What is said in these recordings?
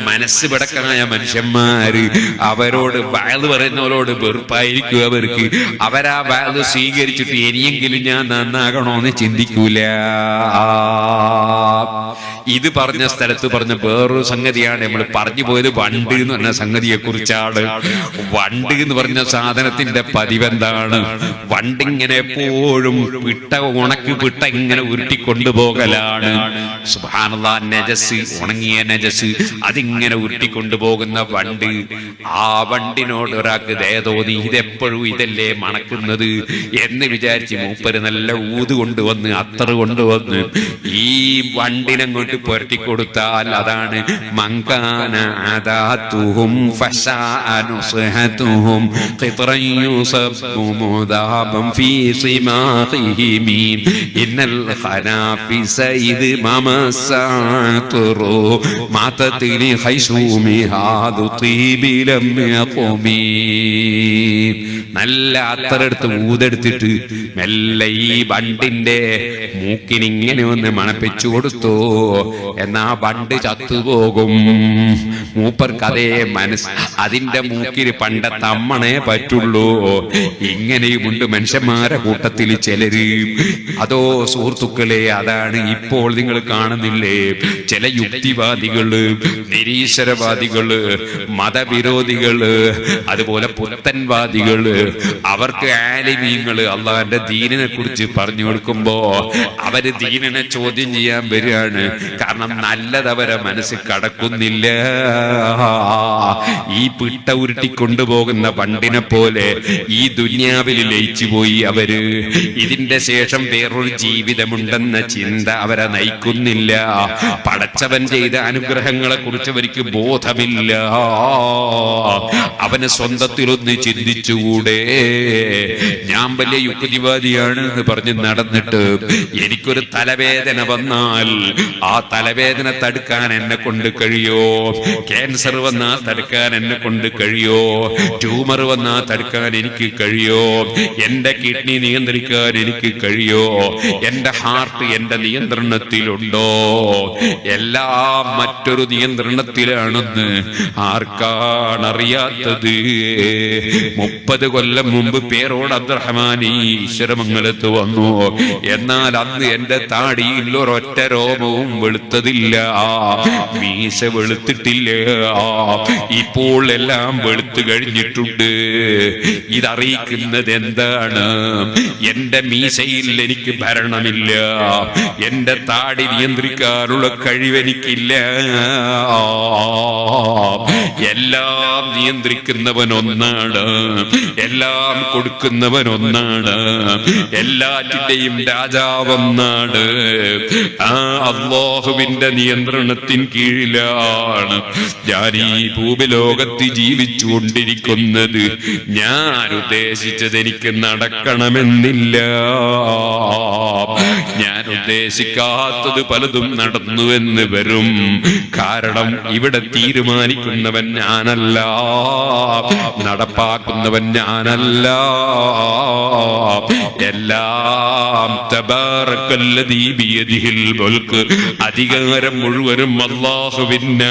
മനസ്സ് പിടക്കായ മനുഷ്യന്മാര് അവരോട് വഅദ് പറയുന്നവരോട് വെറുപ്പായിരിക്കും അവർക്ക്. അവരാ വഅദ് സ്വീകരിച്ചിട്ട് ഇനിയെങ്കിലും ഞാൻ നന്നാകണോന്ന് ചിന്തിക്കൂല. ഇത് പറഞ്ഞ സ്ഥലത്ത് പറഞ്ഞ വേറൊരു സംഗതിയാണ് നമ്മൾ പറഞ്ഞു പോയത്. വണ്ട് എന്ന് പറഞ്ഞ സംഗതിയെ കുറിച്ചാണ്. വണ്ട് എന്ന് പറഞ്ഞ സാധനത്തിന്റെ പതിവെന്താണ്? വണ്ടിങ്ങനെ എപ്പോഴും ഉണക്ക് പിട്ട ഇങ്ങനെ ഉരുട്ടിക്കൊണ്ടുപോകലാണ്. സുബ്ഹാനല്ലാഹ്, നജസ്, ഉണങ്ങിയ നജസ് അതിങ്ങനെ ഉരുട്ടിക്കൊണ്ടുപോകുന്ന വണ്ട്. ആ വണ്ടിനോട് ഒരാൾക്ക് ദയ തോന്നി, ഇതെപ്പോഴും ഇതല്ലേ മണക്കുന്നത് എന്ന് വിചാരിച്ച് മൂപ്പര് നല്ല ഊത് കൊണ്ടുവന്ന് അത്തറ് കൊണ്ടുവന്ന് ഈ വണ്ടിനങ്ങോട്ട് പുരട്ടിക്കൊടുത്താൽ അതാണ് മങ്കാന അദാതുഹും ഫശഅനുസ്ഹതുഹും ഖിത്റൻ യുസബ്ബു മുദാബൻ ഫീ സിമാഖിഹിം ഇന്നൽ ഖനാഫിസ ഇദ് മമസഅതുറു മാതതിനി ഖൈശൂമി ഹാദു തീബിലം യഖുമി. നല്ല അത്തറെടുത്ത് ഊതെടുത്തിട്ട് മെല്ലെ ഈ വണ്ടിന്റെ മൂക്കിനിങ്ങനെ ഒന്ന് മണപ്പിച്ചു കൊടുത്തു. എന്നാ വണ്ട് ചത്തുപോകും. മൂപ്പർക്ക് അതേ മനസ്സ്. അതിന്റെ മൂക്കിന് പണ്ടത്തെ അമ്മണേ പറ്റുള്ളൂ. ഇങ്ങനെയുമുണ്ട് മനുഷ്യന്മാരെ കൂട്ടത്തിൽ ചിലര്. അതോ സുഹൃത്തുക്കളെ, അതാണ് ഇപ്പോൾ നിങ്ങൾ കാണുന്നില്ലേ ചില യുക്തിവാദികള്, നിരീശ്വരവാദികള്, മതവിരോധികള്, അതുപോലെ പുത്തൻവാദികള്. അവർക്ക് ആലിമീങ്ങള് അള്ളാന്റെ ദീനിനെ കുറിച്ച് പറഞ്ഞു കൊടുക്കുമ്പോ അവര് ദീനിനെ ചോദ്യം ചെയ്യാൻ വരികയാണ്. കാരണം നല്ലതവരെ മനസ്സിൽ കടക്കുന്നില്ല. ഈ പിട്ട ഉരുട്ടി കൊണ്ടുപോകുന്ന വണ്ടിനെ പോലെ ഈ ദുനിയാവിൽ ലയിച്ചു പോയി അവര്. ഇതിന്റെ ശേഷം വേറൊരു ജീവിതമുണ്ടെന്ന ചിന്ത അവരെ നയിക്കുന്നില്ല. പടച്ചവൻ ചെയ്ത അനുഗ്രഹങ്ങളെ കുറിച്ച് അവർക്ക് ബോധമില്ല. അവന് സ്വന്തത്തിലൊന്ന് ചിന്തിച്ചുകൂടെ? ഞാൻ വലിയ യുക്തിവാദിയാണ് എന്ന് പറഞ്ഞ് നടന്നിട്ട് എനിക്കൊരു തലവേദന വന്നാൽ ആ തലവേദന തടുക്കാൻ എന്നെ കൊണ്ട് കഴിയോ? ക്യാൻസർ വന്നാൽ തടുക്കാൻ എന്നെ കൊണ്ട് കഴിയോ? ട്യൂമർ വന്നാൽ തടുക്കാൻ എനിക്ക് കഴിയോ? എന്റെ കിഡ്നി നിയന്ത്രിക്കാൻ എനിക്ക് കഴിയോ? എന്റെ ഹാർട്ട് എന്റെ നിയന്ത്രണത്തിലുണ്ടോ? എല്ലാം മറ്റൊരു നിയന്ത്രണത്തിലാണെന്ന് ആർക്കാണ് അറിയാത്തത്? 30 കൊല്ലം മുമ്പ് പേരോട് അബ്ദുറഹ്മാൻ ഈശ്വരമംഗലത്ത് വന്നു. എന്നാൽ അന്ന് എന്റെ താടിയിൽ ഒരൊറ്റ രോമവും വെളുത്തതില്ല, മീശ വെളുത്തിട്ടില്ല. ഇപ്പോൾ എല്ലാം വെളുത്തു കഴിഞ്ഞിട്ടുണ്ട്. ഇതറിയിക്കുന്നത് എന്താണ്? എന്റെ മീശയിൽ എനിക്ക് ഭരണമില്ല, എന്റെ താടി നിയന്ത്രിക്കാനുള്ള കഴിവെനിക്കില്ല. എല്ലാം നിയന്ത്രിക്കുന്നവൻ ഒന്നാണ്, എല്ലാം കൊടുക്കുന്നവൻ ഒന്നാണ്, എല്ലാറ്റിന്റെയും രാജാവൊന്നാണ്. ആ അല്ലാഹുവിന്റെ നിയന്ത്രണത്തിൻ കീഴിലാണ് ഞാൻ ഈ ഭൂമിലോകത്ത് ജീവിച്ചുകൊണ്ടിരിക്കുന്നത്. ഞാൻ ഉദ്ദേശിച്ചത് എനിക്ക് നടക്കണമെന്നില്ല. ഞാൻ ഉദ്ദേശിക്കാത്തത് പലതും നടന്നുവെന്ന് വരും. കാരണം ഇവിടെ തീരുമാനിക്കുന്നവൻ ഞാനല്ല, നടപ്പാക്കുന്നവൻ ഞാനല്ല. എല്ലാം തബാറക്കല്ലദീ ബിയദിഹിൽ മുൽക്ക്, അധികാരം മുഴുവനും അല്ലാഹുവിനാണ്.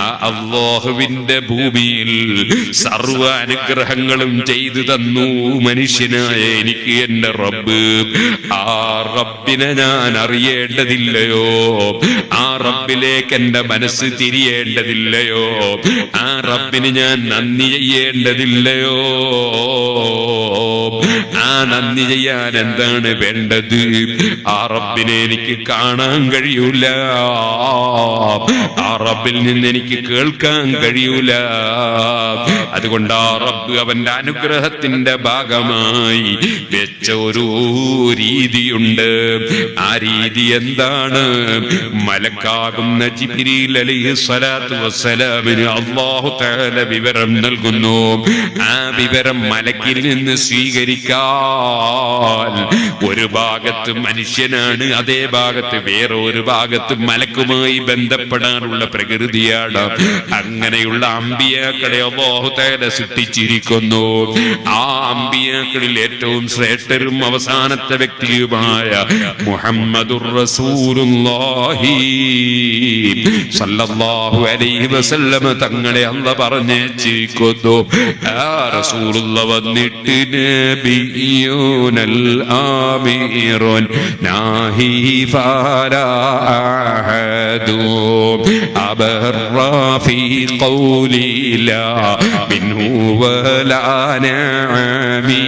ആ അല്ലാഹുവിന്റെ ഭൂമിയിൽ സർവ്വ അനുഗ്രഹങ്ങളും ചെയ്തു തന്നു മനുഷ്യനായ എനിക്ക് എന്റെ റബ്ബ്. ആ റബ്ബിനെ ഞാൻ അറിയേണ്ടതില്ലയോ? ആ റബ്ബിലേക്ക് എന്റെ മനസ്സ് തിരിയേണ്ടതില്ലയോ? ആ റബ്ബിന് ഞാൻ നന്ദി ചെയ്യേണ്ടതില്ലയോ? ആ നന്ദി ചെയ്യാൻ എന്താണ് വേണ്ടത്? ആ റബ്ബിനെ എനിക്ക് കാണാൻ കഴിയൂല, ആ റബ്ബിൽ നിന്ന് എനിക്ക് കേൾക്കാൻ കഴിയൂല. അതുകൊണ്ട് ആ റബ്ബ് അവന്റെ അനുഗ്രഹത്തിന്റെ ഭാഗമായി വെച്ച ഒരു രീതിയുണ്ട്. ആ രീതി എന്താണ്? മലക്കാകുന്ന ജിബ്രീൽ അലൈഹിസ്സലാത്തു വസ്സലാമിന് അല്ലാഹു തആല വിവരം നൽകുന്നു. ആ വിവരം മലക്കിൽ നിന്ന് സ്വീകരിക്കാൻ ഒരു ഭാഗത്ത് മനുഷ്യനാണ്, അതേ ഭാഗത്ത് വേറെ ഒരു ഭാഗത്ത് മലക്കുമായി ബന്ധപ്പെട്ട ബന്ധപ്പെടാനുള്ള പ്രകൃതിയാണ്. അങ്ങനെയുള്ള അമ്പിയാക്കളെ അല്ലാഹു തആല സൃഷ്ടിച്ചിരിക്കുന്നു. ആ അമ്പിയാക്കളിൽ ഏറ്റവും ശ്രേഷ്ഠരും അവസാനത്തെ വ്യക്തിയുമായ മുഹമ്മദുർ റസൂലുള്ളാഹി സല്ലല്ലാഹു അലൈഹി വസല്ലം തങ്ങളെ അല്ലാഹു പറഞ്ഞേച്ചിരിക്കുന്നു. ആ റസൂലുള്ളാഹി വന്നിട്ട് നബിയുനൽ ആമീറുൻ നാഹി ഫലാ അഹദു അബറ ഫീ ഖൗലി ലാ മിൻഹു വലാ നഅമീ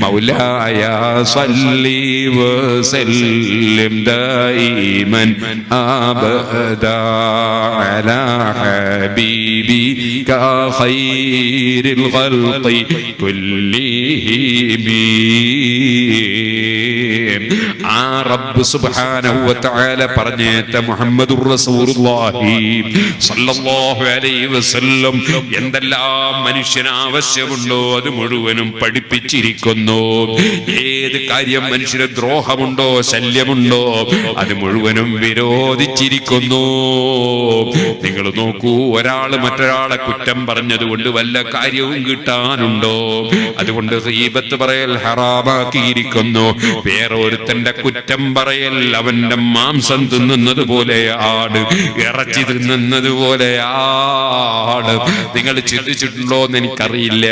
മൗലായ സല്ലി വസല്ലിം ദായിമൻ അബദാ അലാ ഹബീബിക ഖൈറിൽ ഖൽഖി കുല്ലിഹിം. ആ റബ്ബ് സുബ്ഹാനഹു വ തആല പറഞ്ഞേറ്റ മുഹമ്മദുർ റസൂലുള്ളാഹി സ്വല്ലല്ലാഹു അലൈഹി വസല്ലം എന്തെല്ലാം മനുഷ്യന് ആവശ്യമുണ്ടോ അത് മുഴുവനും പഠിപ്പിച്ചിരിക്കുന്നു. ഏത് കാര്യം മനുഷ്യന് ദ്രോഹമുണ്ടോ ശല്യമുണ്ടോ അത് മുഴുവനും വിരോധിച്ചിരിക്കുന്നു. നിങ്ങൾ നോക്കൂ, ഒരാൾ മറ്റൊരാളെ കുറ്റം പറഞ്ഞതുകൊണ്ട് വല്ല കാര്യവും കിട്ടാനുണ്ടോ? അതുകൊണ്ട് ഗീബത്ത് പറയൽ ഹറാമാക്കിയിരിക്കുന്നു. വേറൊരുത്തന്റെ കുറ്റം പറയൽ അവന്റെ മാംസം തിന്നുന്നത് പോലെയാണ്, ഇറച്ചി തിന്നുന്നത് പോലെയാണ്. നിങ്ങൾ ചിന്തിച്ചിട്ടുണ്ടോ എന്ന് എനിക്കറിയില്ല.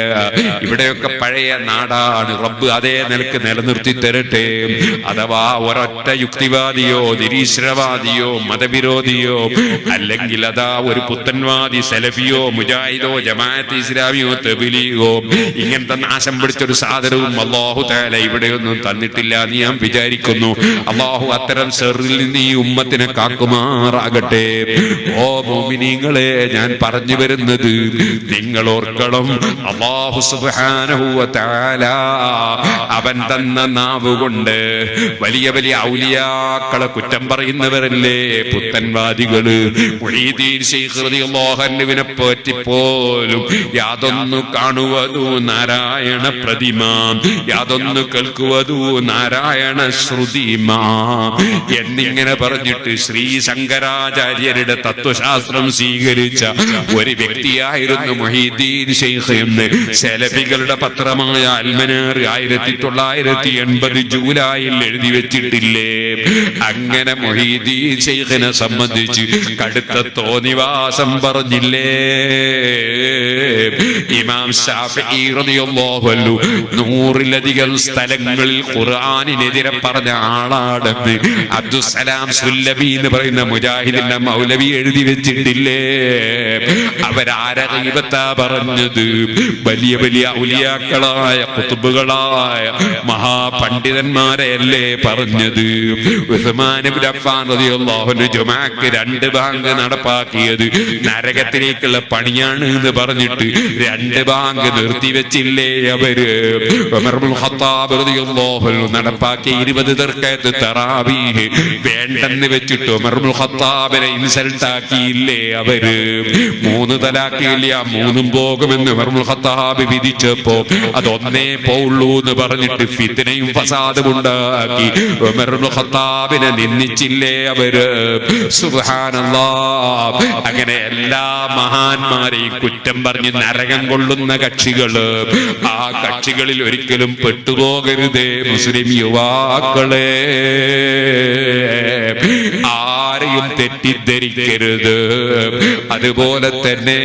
ഇവിടെയൊക്കെ പഴയ നാടാണ്. റബ്ബ് അതേ നിലക്ക് നിലനിർത്തി തരട്ടെ. അഥവാ ഒരൊറ്റ യുക്തിവാദിയോ നിരീശ്വരവാദിയോ മതവിരോധിയോ അല്ലെങ്കിൽ അതാ ഒരു പുത്തൻവാദി സലഫിയോ മുജാഹിദോ ജമാഅത്ത് ഇസ്ലാമിയോ തബ്ലീഗോ ഇങ്ങനത്തെ നാശം പിടിച്ചൊരു സാധനവും അല്ലാഹു തആല ഇവിടെയൊന്നും തന്നിട്ടില്ല എന്ന് ഞാൻ വിചാരിക്കുന്നു. അല്ലാഹു അത്തരം ഷർറിൽ നിന്ന് ഈ ഉമ്മത്തിനെ കാക്കുമാറാകട്ടെ. ഓ മുഅ്മിനീങ്ങളെ, ഞാൻ പറഞ്ഞു വരുന്നത് നിങ്ങൾ ഓർക്കണം, അല്ലാഹു സുബ്ഹാനഹു വ തആല അവൻ തന്ന നാവ് കൊണ്ട് വലിയ വലിയ ഔലിയാക്കളെ കുറ്റം പറയുന്നവരല്ലേ പുത്തൻവാദികള്. മുഈദീൻ ശൈഖ് റളിയല്ലാഹു അൻഹുവിനെ പറ്റിപ്പോലും യാതൊന്നു കാണുവതു നാരായണ പ്രതിമ, യാതൊന്നു കേൾക്കുവതു നാരായണ ശ്രുതിമാ എന്നിങ്ങനെ പറഞ്ഞിട്ട് ശ്രീ ശങ്കരാചാര്യരുടെ തത്വശാസ്ത്രം സ്വീകരിച്ച ഒരു വ്യക്തിയായിരുന്നു മുഈദീൻ ശൈഖ് എന്ന് സലഫികളുടെ പത്രമായ അൽമനാർ 1980 ജൂലൈയിൽ എഴുതി വെച്ചിട്ടില്ലേ? അങ്ങനെ മുഈദീൻ ശൈഖിനെ സംബന്ധിച്ച് കടുത്ത തോന്നിവാസം പറഞ്ഞില്ലേ? ഇമാം ശാഫിഈ റളിയല്ലാഹു അൻഹു 100-ലധികം സ്ഥലങ്ങളിൽ ഖുർആനിനെതിരെ പറഞ്ഞ ആളാണെന്ന് അബ്ദുസ്സലാം സുല്ലബി എന്ന് പറയുന്ന മുജാഹിദിന്റെ മൗലവി എഴുതി വെച്ചിട്ടില്ലേ? അവരാരെ ഗീബത്താ പറഞ്ഞത്? വലിയ വലിയ ഔലിയാക്കളായ ഖുതുബുകളായ മഹാപണ്ഡിതന്മാരെയല്ലേ പറഞ്ഞത്? ഉസ്മാൻ ഇബ്നു അഫ്ഫാൻ റളിയല്ലാഹു അൻഹു ജുമാക്ക് 2 ബാങ്ക് നടപ്പാക്കിയത് നരകത്തിലേക്കുള്ള പണിയാണ് എന്ന് പറഞ്ഞിട്ട് 2 ബാങ്ക് നിർത്തിവെച്ചില്ലേ അവര്? ഉമർ ഇബ്നുൽ ഖത്താബ് റളിയല്ലാഹു അൻഹു നടപ്പാക്കിയ 20 റക്അത്ത് തറാവീഹ് വേണ്ടെന്ന് വെച്ചിട്ട് ഉമർ ഇബ്നുൽ ഖത്താബിനെ ഇൻസൾട്ട് ആക്കിയില്ലേ അവര്? 3 തലാഖില്ല, 3 പോകുമെന്ന് ഉമർ ഇബ്നുൽ ഖത്താബ് വിധിച്ചപ്പോ അതൊന്നേ പോവുള്ളൂ എന്ന് പറഞ്ഞിട്ട് ഫിത്നയും ഫസാദും ഉണ്ടാക്കി ഉമർ ഇബ്നുൽ ഖത്താബിനെ നിന്ദിച്ചില്ലേ അവര്? സുബ്ഹാനല്ലാഹ്. അങ്ങനെ എല്ലാ മഹാന്മാരെയും കുറ്റം പറഞ്ഞ് നരകം കൊള്ളുന്ന കക്ഷികള്, ആ കക്ഷികളിൽ ഒരിക്കലും പെട്ടുപോകരുതേ മുസ്ലിം യുവാക്കളെ. ആരെയും തെറ്റിദ്ധരിക്കരുത്. അതുപോലെ തന്നെ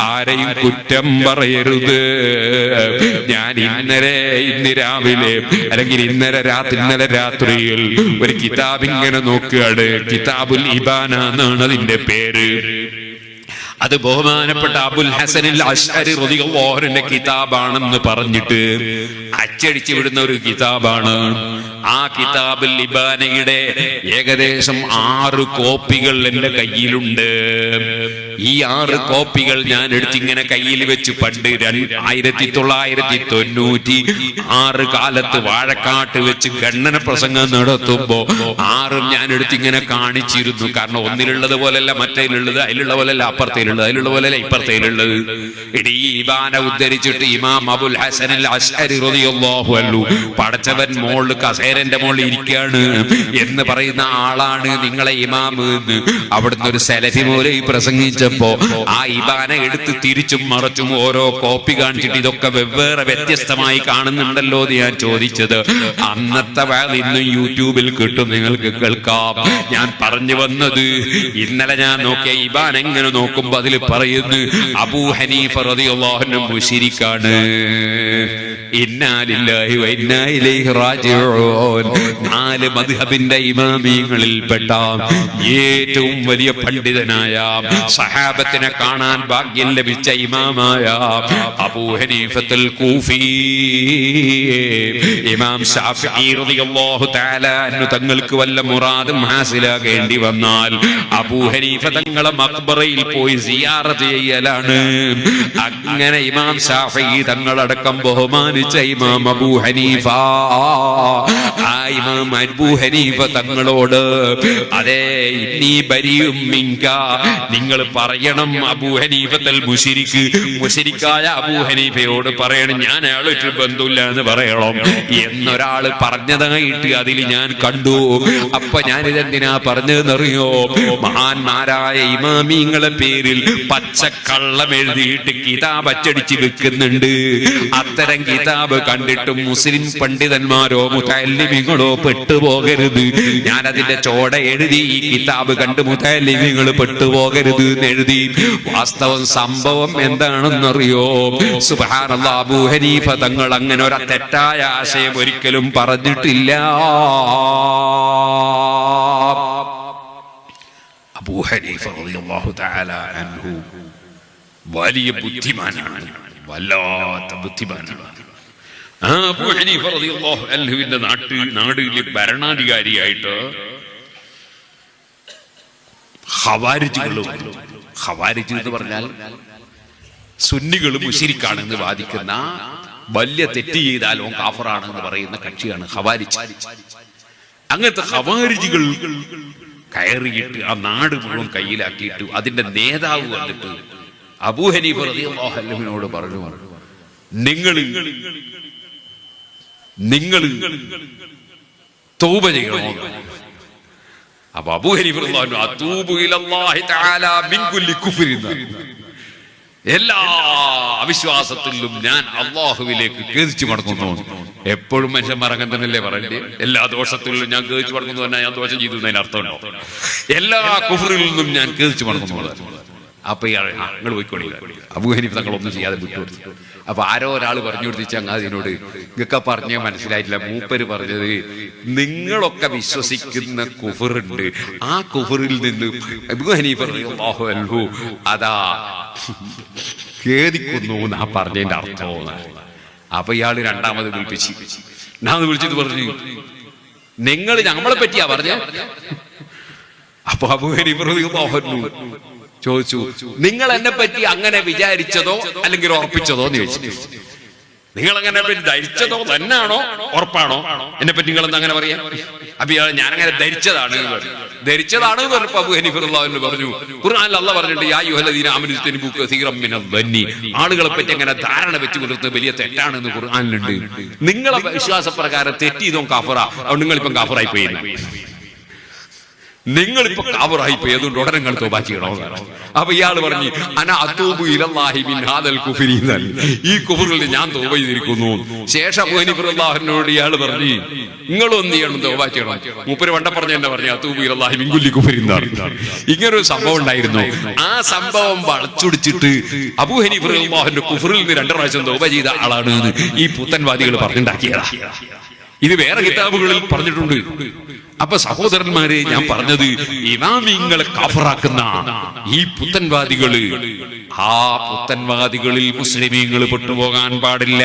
ആരെയും കുറ്റം പറയരുത്. ഞാൻ ഇന്ന് രാവിലെ അല്ലെങ്കിൽ ഇന്നലെ രാത്രിയിൽ ഒരു കിതാബ് ഇങ്ങനെ നോക്കുകയാണ്. കിതാബുൽ ഇബാന എന്നാണ് അതിന്റെ പേര്. അത് ബഹുമാനപ്പെട്ട അബുൽ ഹസനിൽ അശ്അരി റളിയല്ലാഹു അൻഹുവിന്റെ കിതാബാണെന്ന് പറഞ്ഞിട്ട് അച്ചടിച്ചു വിടുന്ന ഒരു കിതാബാണ്. ആ കിതാബുൽ ഇബാനയുടെ ഏകദേശം 6 കോപ്പികൾ എന്റെ കയ്യിലുണ്ട്. ഈ 6 കോപ്പികൾ ഞാൻ എടുത്തിങ്ങനെ കയ്യിൽ വെച്ച് പണ്ട് 1996 കാലത്ത് വാഴക്കാട്ട് വെച്ച് ഖണ്ഡന പ്രസംഗം നടത്തുമ്പോ 6 ഞാൻ എടുത്തിങ്ങനെ കാണിച്ചിരുന്നു. കാരണം ഒന്നിലുള്ളത് പോലല്ല മറ്റേലുള്ളത്, അതിലുള്ള പോലല്ല അപ്പുറത്തേലുള്ളത്. അപ്പുറത്തേലുള്ളത്, അതിലുള്ള പോലെ ഇപ്പുറത്തേലുള്ളത്. ഇടീ ഈബാനെ ഉദ്ധരിച്ചിട്ട് ഇമാം അബുൽ ഹസൻ അൽ അശ്അരി റളിയല്ലാഹു അൻഹു പടച്ചവൻ മോളിൽ കസേരന്റെ മുകളിൽ ഇരിക്കുകയാണ് എന്ന് പറയുന്ന ആളാണ് നിങ്ങളെ ഇമാം എന്ന് അവിടുന്ന് ഒരു സലഫി മൗലവി പ്രസംഗിച്ചപ്പോ ആ ഇബാനെ എടുത്ത് തിരിച്ചും മറച്ചും ഓരോ കോപ്പി കാണിച്ചിട്ട് ഇതൊക്കെ വെവ്വേറെ വ്യത്യസ്തമായി കാണുന്നുണ്ടല്ലോ എന്ന് ഞാൻ ചോദിച്ചത്. അന്നത്തെ വാദം ഇന്നും യൂട്യൂബിൽ കിട്ടും, നിങ്ങൾക്ക് കേൾക്കാം. ഞാൻ പറഞ്ഞു വന്നത് ഇന്നലെ ഞാൻ നോക്കിയ ഇബാൻ എങ്ങനെ നോക്കുമ്പോ അതിൽ പറയുന്നു അബൂ ഹനീഫ റളിയല്ലാഹു അൻഹു മുശ്രിക്കാണ്. ഇന്നാ ലില്ലാഹി വ ഇന്നാ ഇലൈഹി റാജിഊൻ. 4 മദ്ഹബിന്റെ ഇമാമിയങ്ങളിൽപ്പെട്ട ഏറ്റവും വലിയ പണ്ഡിതനായ സഹാബത്തിനെ കാണാൻ ഭാഗ്യം ലഭിച്ച ഇമാമായ അബൂ ഹനീഫത്തുൽ കൂഫി, ഇമാം ശാഫിഈ റളിയല്ലാഹു തആല അൻഹു തങ്ങൾക്ക് വല്ല മുറാദും ഹാസിലാകേണ്ടി വന്നാൽ അബൂ ഹനീഫ തങ്ങളെ മഖ്ബറയിൽ പോയി സിയാറത്ത് ചെയ്യലാണ്. അങ്ങനെ ഇമാം ശാഫിഈ തങ്ങളടക്കം ബഹുമാനിച്ച ഇമാം അബൂ ഹനീഫ, ആ ഇമാം അബൂ ഹനീഫ തങ്ങളോട് അതേ ഇന്നീ ബരിയും മിൻക, നിങ്ങൾ പറയണം അബൂ ഹനീഫത്തുൽ മുശ്രിക്, മുശ്രിക്കായ അബൂ ഹനീഫയോട് പറയണം ഞാൻ അയാളൊരു ബന്ധമില്ല എന്ന് പറയണം എന്നൊരാള് പറഞ്ഞതായിട്ട് അതിൽ ഞാൻ കണ്ടു. അപ്പൊ ഞാനിതെന്തിനാ പറഞ്ഞതെന്നറിയോ? മഹാന്മാരായ ഇമാമിങ്ങളെ പേരിൽ പച്ചക്കള്ളം എഴുതിയിട്ട് കിതാബ് അച്ചടിച്ച് വെക്കുന്നുണ്ട്. അത്തരം കിതാബ് കണ്ടിട്ടും മുസ്ലിം പണ്ഡിതന്മാരോ മുതഅല്ലിമീങ്ങളോ പെട്ടുപോകരുത്. ഞാനതിന്റെ ചോട എഴുതി ഈ കിതാബ് കണ്ട് മുതഅല്ലിമീങ്ങൾ പെട്ടുപോകരുത് എന്ന് എഴുതി. വാസ്തവം സംഭവം എന്താണെന്നറിയോ? സുബ്ഹാനല്ലാഹ്, അബൂ ഹനീഫ തങ്ങൾ അങ്ങനെ ഒരു തെറ്റായ ആശയം ഒരിക്കലും പറഞ്ഞിട്ടില്ല. അബൂ ഹനീഫ റളിയല്ലാഹു തആല അൻഹു വലിയ ബുദ്ധിമാനാണ്, വല്ലാത്ത ബുദ്ധിമാനാണ്. ആ അബൂ ഹനീഫ റളിയല്ലാഹു അൻഹുവിന്റെ നാടിലെ ഭരണാധികാരിയായിട്ട് ഖവാരിജികളും, ഖവാരിജ് എന്ന് പറഞ്ഞാൽ സുന്നികൾ മുശ്രിക്കാണെന്ന് വാദിക്കുന്ന, വലിയ തെറ്റ് ചെയ്താലോ കാഫറാണെന്ന് പറയുന്ന കക്ഷിയാണ് ഖവാരിജ്. അങ്ങനത്തെ ഖവാരിജികൾ കയറിയിട്ട് ആ നാട് മുഴുവൻ കയ്യിലാക്കിയിട്ട് അതിന്റെ നേതാവ് വന്നിട്ട് അബൂ ഹനീഫ റളിയല്ലാഹു അൻഹുവിനോട് പറഞ്ഞു, നിങ്ങൾ തൗബ ചെയ്യണോ? അപ്പൊ അബൂ ഹനീഫ റളിയല്ലാഹു അൻഹു അതൂബു ഇലല്ലാഹി തആല മിൻ കുല്ലി കുഫ്രിൻ, എല്ലാ അവിശ്വാസത്തിലും ഞാൻ അള്ളാഹുവിലേക്ക് ഖേദിച്ചു മടങ്ങുന്നു. എപ്പോഴും മനുഷ്യന്മാർ അങ്ങനെ തന്നെയല്ലേ പറയണ്ടേ? എല്ലാ ദോഷത്തിലും ഞാൻ ഖേദിച്ചു മടങ്ങുന്നു പറഞ്ഞാൽ ഞാൻ ദോഷം ചെയ്തു എന്നതിന് അർത്ഥമുണ്ടോ? എല്ലാ കുഫ്റിൽ നിന്നും ഞാൻ ഖേദിച്ചു മടങ്ങുന്നു. അപ്പൊ ഇയാൾ നിങ്ങൾ പോയിക്കോളി, അബൂ ഹനീഫ തങ്ങളൊന്നും ചെയ്യാതെ വിട്ടുകൊടുത്തു. അപ്പൊ ആരോ ഒരാൾ പറഞ്ഞു കൊടുത്ത ചങ്ങാതിനോട്, നിങ്ങൾക്ക് പറഞ്ഞേ മനസ്സിലായിട്ടില്ല, മൂപ്പര് പറഞ്ഞത് നിങ്ങളൊക്കെ വിശ്വസിക്കുന്ന കുഫറുണ്ട്, ആ കുഫറിൽ നിന്ന് അബൂ ഹനീഫ റളിയല്ലാഹു അൻഹു അതാ ഖേദിക്കുന്നു എന്നാ പറഞ്ഞതിന്റെ അർത്ഥം. അപ്പൊ ഇയാള് രണ്ടാമത് വിളിച്ചിട്ട് പറഞ്ഞു, നിങ്ങൾ ഞങ്ങളെ പറ്റിയാ പറഞ്ഞ? അപ്പൊ അബൂ ഹനീഫ റളിയല്ലാഹു അൻഹു ചോദിച്ചു, നിങ്ങൾ എന്നെ പറ്റി അങ്ങനെ വിചാരിച്ചതോ അല്ലെങ്കിൽ ഉറപ്പിച്ചതോ എന്ന് ചോദിച്ചു. നിങ്ങൾ അങ്ങനെ പറ്റി ധരിച്ചതോ തന്നെയാണോ ഉറപ്പാണോ? എന്നെ പറ്റി നിങ്ങൾ എന്താ അങ്ങനെ പറയാ? അപ്പൊ ഞാനങ്ങനെ ധരിച്ചതാണ് എന്ന് പറഞ്ഞപ്പോ അബൂ ഹനീഫ റളിയല്ലാഹു അൻഹു പറഞ്ഞു, ഖുർആനിൽ അല്ലാഹ് പറഞ്ഞിട്ടുണ്ട്, യാ അയ്യുഹല്ലദീന ആമനൂ ഇജ്തനിബൂ കസീറൻ മിനൽ ദന്നി, ആളുകളെ പറ്റി അങ്ങനെ ധാരണ വെച്ച് പുലർത്തുന്നത് വലിയ തെറ്റാണെന്ന് ഖുർആനിലുണ്ട്. നിങ്ങളെ വിശ്വാസപ്രകാരം തെറ്റിയതോ കാഫറ, അതുകൊണ്ട് നിങ്ങളിപ്പം കാഫറായി പോയി, നിങ്ങളിപ്പോ കാഫറായി പോയി, അതുകൊണ്ട് ഉടനെ നിങ്ങൾ തൗബ ചെയ്യണോ? അപ്പൊ ഇയാൾ പറഞ്ഞു, അന അതൂബു ഇലല്ലാഹി മിൻ ഹാദൽ കുഫ്രി, ഈ കുഫറിൽ ഞാൻ തൗബ ചെയ്തിരിക്കുന്നു. ശേഷം അബൂ ഹനീഫ റളിയല്ലാഹു അൻഹുവോട് ഇയാൾ പറഞ്ഞു, നിങ്ങളും എന്ത് ചെയ്യണം? തൗബ ചെയ്യണം. മൂപ്പര് വണ്ട പറഞ്ഞ എന്നെ പറഞ്ഞു, അതൂബു ഇലല്ലാഹി മിൻ കുല്ലി കുഫ്രി. ഇങ്ങനൊരു സംഭവം ഉണ്ടായിരുന്നു. ആ സംഭവം വളച്ചൊടിച്ചിട്ട് അബൂ ഹനീഫ റളിയല്ലാഹു അൻഹു കുഫറിൽ നിന്ന് 2 പ്രാവശ്യം തൗബ ചെയ്ത ആളാണ് ഈ പുത്തൻവാദികൾ പറഞ്ഞുണ്ടാക്കിയതാ. ഇത് വേറെ കിതാബുകളിൽ പറഞ്ഞിട്ടുണ്ട്. അപ്പൊ സഹോദരന്മാരെ, ഞാൻ പറഞ്ഞത് ഇമാമിങ്ങളെ കാഫറാക്കുന്ന ഈ പുത്തൻവാദികള്, ആ പുത്തൻവാദികളിൽ മുസ്ലിമീങ്ങൾ പെട്ടുപോകാൻ പാടില്ല.